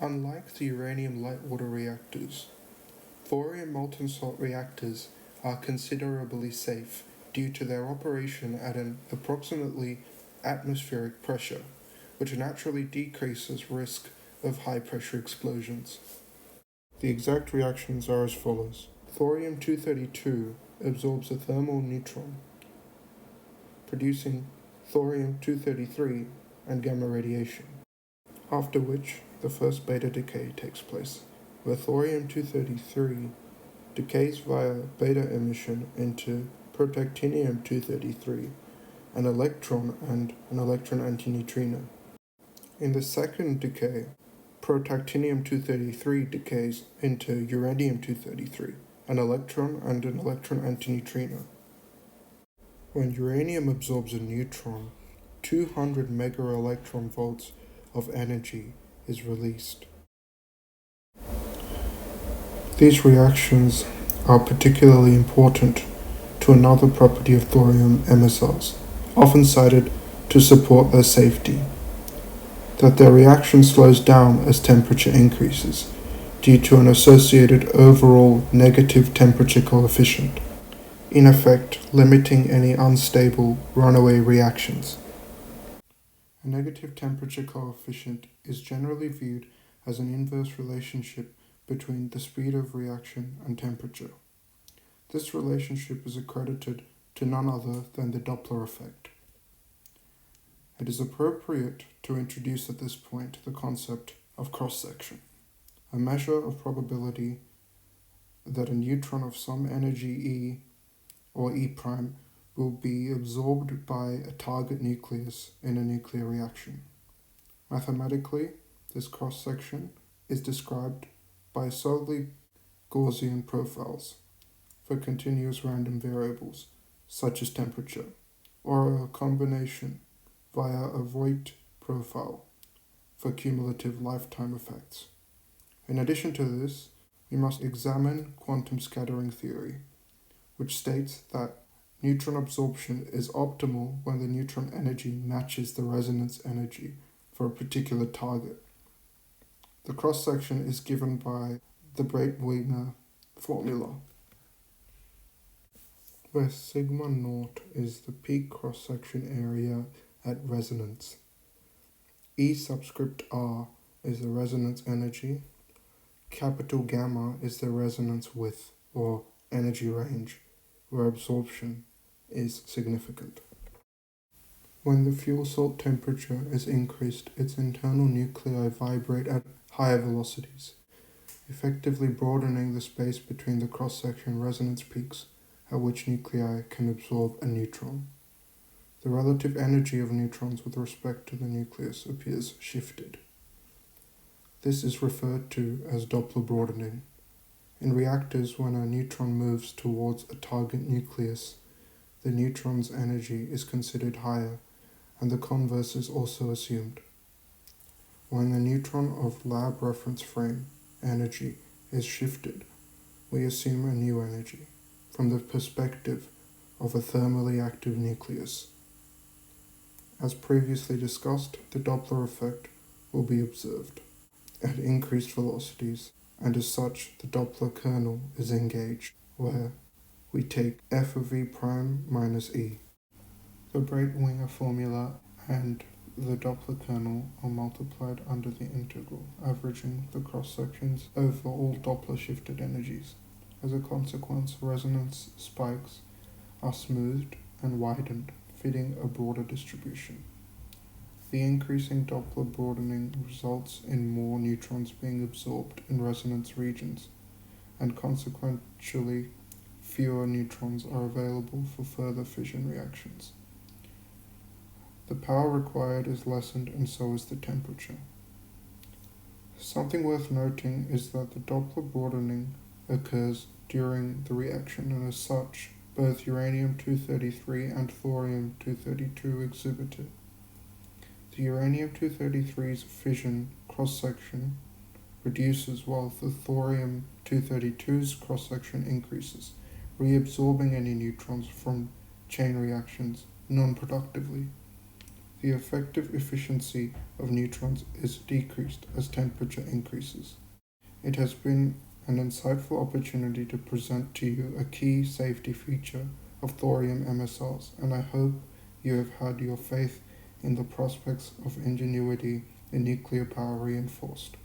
Unlike the uranium light water reactors, thorium molten salt reactors are considerably safe due to their operation at an approximately atmospheric pressure, which naturally decreases risk of high pressure explosions. The exact reactions are as follows. Thorium-232 absorbs a thermal neutron, producing thorium-233 and gamma radiation, after which the first beta decay takes place, where thorium-233 decays via beta emission into protactinium-233, an electron and an electron antineutrino. In the second decay, protactinium-233 decays into uranium-233, an electron and an electron antineutrino. When uranium absorbs a neutron, 200 megaelectron volts of energy is released. These reactions are particularly important to another property of thorium MSRs, often cited to support their safety, that their reaction slows down as temperature increases, due to an associated overall negative temperature coefficient, in effect limiting any unstable runaway reactions. A negative temperature coefficient is generally viewed as an inverse relationship between the speed of reaction and temperature. This relationship is accredited to none other than the Doppler effect. It is appropriate to introduce at this point the concept of cross-section, a measure of probability that a neutron of some energy E or E' will be absorbed by a target nucleus in a nuclear reaction. Mathematically, this cross-section is described by solely Gaussian profiles for continuous random variables, such as temperature, or a combination via a Voigt profile for cumulative lifetime effects. In addition to this, we must examine quantum scattering theory, which states that neutron absorption is optimal when the neutron energy matches the resonance energy for a particular target. The cross-section is given by the Breit-Wiener formula, where sigma naught is the peak cross-section area at resonance. E subscript r is the resonance energy. Capital gamma is the resonance width, or energy range, where absorption is significant. When the fuel salt temperature is increased, its internal nuclei vibrate at higher velocities, effectively broadening the space between the cross-section resonance peaks at which nuclei can absorb a neutron. The relative energy of neutrons with respect to the nucleus appears shifted. This is referred to as Doppler broadening. In reactors, when a neutron moves towards a target nucleus, the neutron's energy is considered higher, and the converse is also assumed. When the neutron of lab reference frame energy is shifted, we assume a new energy from the perspective of a thermally active nucleus. As previously discussed, the Doppler effect will be observed at increased velocities, and as such the Doppler kernel is engaged, where we take f of E prime minus E. The Breit-Wiener formula and the Doppler kernel are multiplied under the integral, averaging the cross-sections over all Doppler shifted energies. As a consequence, resonance spikes are smoothed and widened, fitting a broader distribution. The increasing Doppler broadening results in more neutrons being absorbed in resonance regions, and consequentially fewer neutrons are available for further fission reactions. The power required is lessened, and so is the temperature. Something worth noting is that the Doppler broadening occurs during the reaction, and as such, both uranium-233 and thorium-232 exhibit it. The uranium-233's fission cross-section reduces while the thorium-232's cross-section increases, reabsorbing any neutrons from chain reactions non-productively. the effective efficiency of neutrons is decreased as temperature increases. It has been an insightful opportunity to present to you a key safety feature of thorium MSRs, and I hope you have had your faith in the prospects of ingenuity in nuclear power reinforced.